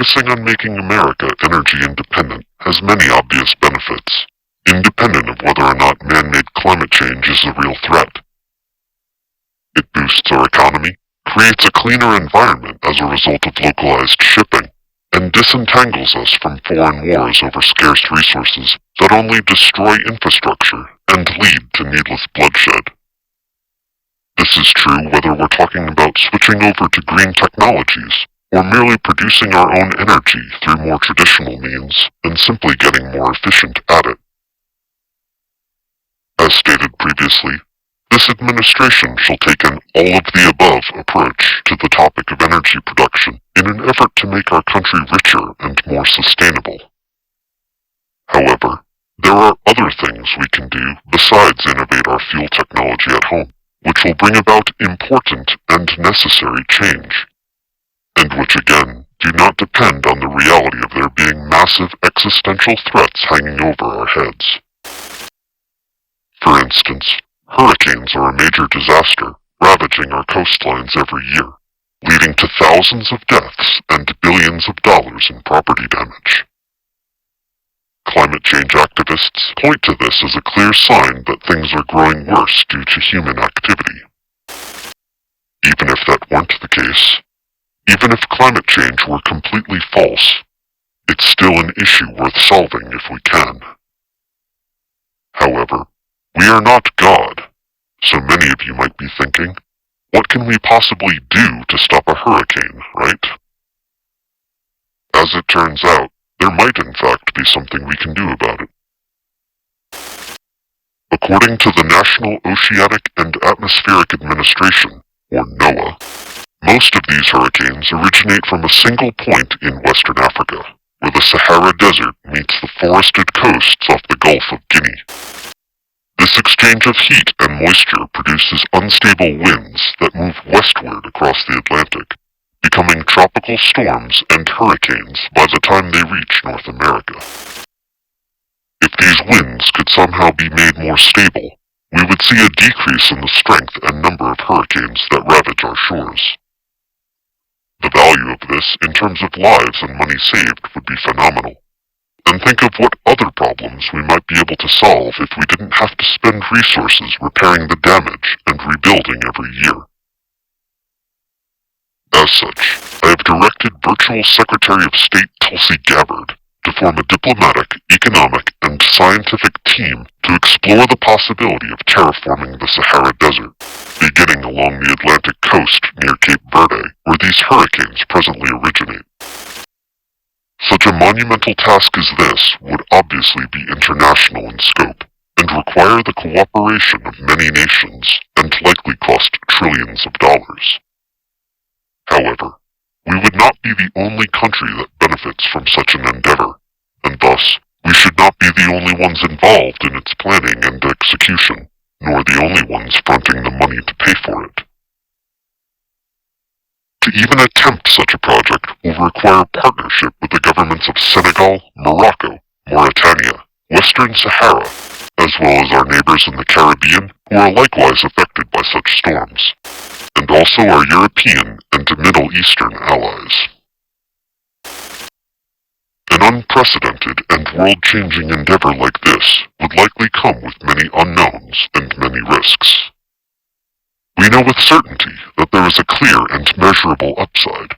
focusing on making America energy independent has many obvious benefits, independent of whether or not man-made climate change is a real threat. It boosts our economy, creates a cleaner environment as a result of localized shipping, and disentangles us from foreign wars over scarce resources that only destroy infrastructure and lead to needless bloodshed. This is true whether we're talking about switching over to green technologies or merely producing our own energy through more traditional means and simply getting more efficient at it. As stated previously, this administration shall take an all-of-the-above approach to the topic of energy production in an effort to make our country richer and more sustainable. However, there are other things we can do besides innovate our fuel technology at home, which will bring about important and necessary change, and which again do not depend on the reality of there being massive existential threats hanging over our heads. For instance, hurricanes are a major disaster, ravaging our coastlines every year, leading to thousands of deaths and billions of dollars in property damage. Climate change activists point to this as a clear sign that things are growing worse due to human activity. Even if that weren't the case, even if climate change were completely false, it's still an issue worth solving if we can. However, we are not God, so many of you might be thinking, what can we possibly do to stop a hurricane, right? As it turns out, there might in fact be something we can do about it. According to the National Oceanic and Atmospheric Administration, or NOAA, most of these hurricanes originate from a single point in Western Africa, where the Sahara Desert meets the forested coasts off the Gulf of Guinea. This exchange of heat and moisture produces unstable winds that move westward across the Atlantic, becoming tropical storms and hurricanes by the time they reach North America. If these winds could somehow be made more stable, we would see a decrease in the strength and number of hurricanes that ravage our shores. The value of this in terms of lives and money saved would be phenomenal. And think of what other problems we might be able to solve if we didn't have to spend resources repairing the damage and rebuilding every year. As such, I have directed Virtual Secretary of State Tulsi Gabbard to form a diplomatic, economic, and scientific team to explore the possibility of terraforming the Sahara Desert, beginning along the Atlantic coast near Cape Verde, where these hurricanes presently originate. Such a monumental task as this would obviously be international in scope, and require the cooperation of many nations, and likely cost trillions of dollars. However, we would not be the only country that benefits from such an endeavor, and thus we should not be the only ones involved in its planning and execution, nor the only ones fronting the money to pay for it. To even attempt such a project will require partnership with the governments of Senegal, Morocco, Mauritania, Western Sahara, as well as our neighbors in the Caribbean who are likewise affected by such storms, and also our European and Middle Eastern allies. An unprecedented and world-changing endeavor like this would likely come with many unknowns and many risks. We know with certainty that there is a clear and measurable upside,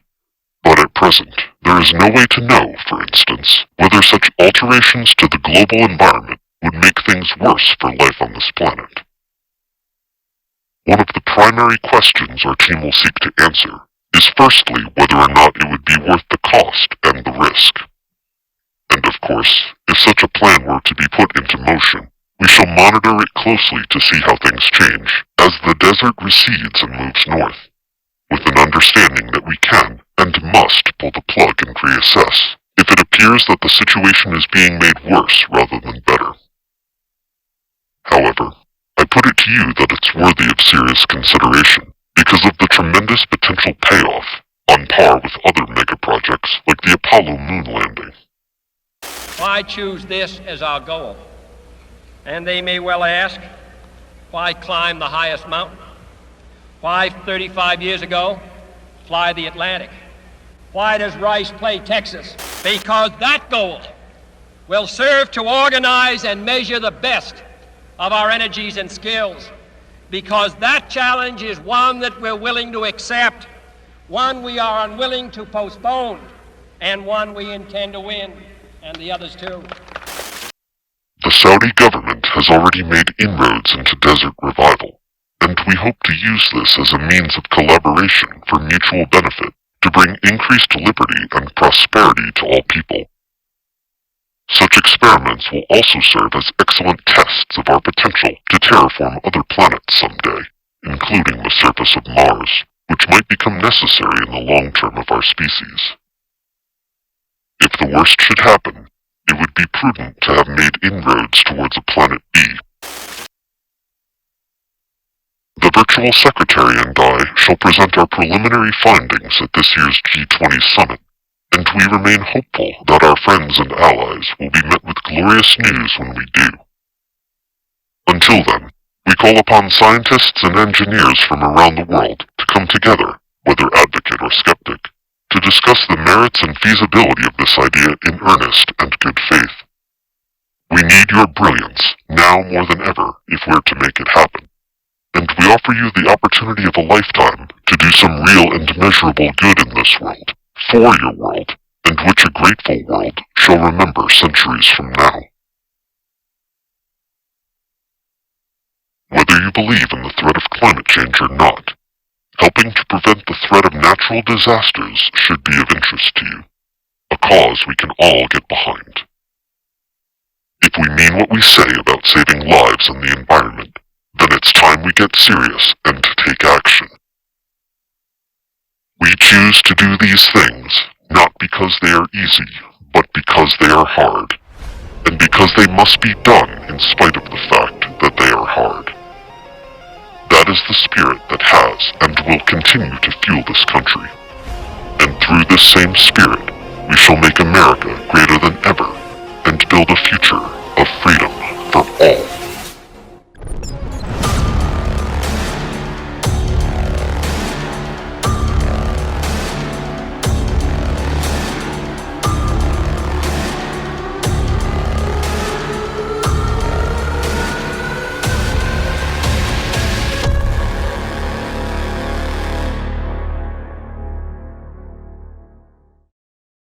but at present there is no way to know, for instance, whether such alterations to the global environment would make things worse for life on this planet. One of the primary questions our team will seek to answer is firstly whether or not it would be worth the cost and the risk. And of course, if such a plan were to be put into motion, we shall monitor it closely to see how things change as the desert recedes and moves north, with an understanding that we can and must pull the plug and reassess if it appears that the situation is being made worse rather than better. However, I put it to you that it's worthy of serious consideration because of the tremendous potential payoff, on par with other mega projects like the Apollo moon landing. Why choose this as our goal? And they may well ask, why climb the highest mountain? Why, 35 years ago, fly the Atlantic? Why does Rice play Texas? Because that goal will serve to organize and measure the best of our energies and skills. Because that challenge is one that we're willing to accept, one we are unwilling to postpone, and one we intend to win, and the others too. The Saudi government has already made inroads into desert revival, and we hope to use this as a means of collaboration for mutual benefit to bring increased liberty and prosperity to all people. Such experiments will also serve as excellent tests of our potential to terraform other planets someday, including the surface of Mars, which might become necessary in the long term of our species. If the worst should happen, it would be prudent to have made inroads towards a planet B. The virtual secretary and I shall present our preliminary findings at this year's G20 summit, and we remain hopeful that our friends and allies will be met with glorious news when we do. Until then, we call upon scientists and engineers from around the world to come together, whether advocate or skeptic, to discuss the merits and feasibility of this idea in earnest and good faith. We need your brilliance, now more than ever, if we're to make it happen. And we offer you the opportunity of a lifetime to do some real and measurable good in this world, for your world, and which a grateful world shall remember centuries from now. Whether you believe in the threat of climate change or not, helping to prevent the threat of natural disasters should be of interest to you, a cause we can all get behind. If we mean what we say about saving lives and the environment, then it's time we get serious and take action. We choose to do these things, not because they are easy, but because they are hard, and because they must be done in spite of the fact that they are hard. That is the spirit that has and will continue to fuel this country. And through this same spirit, we shall make America greater than ever and build a future of freedom.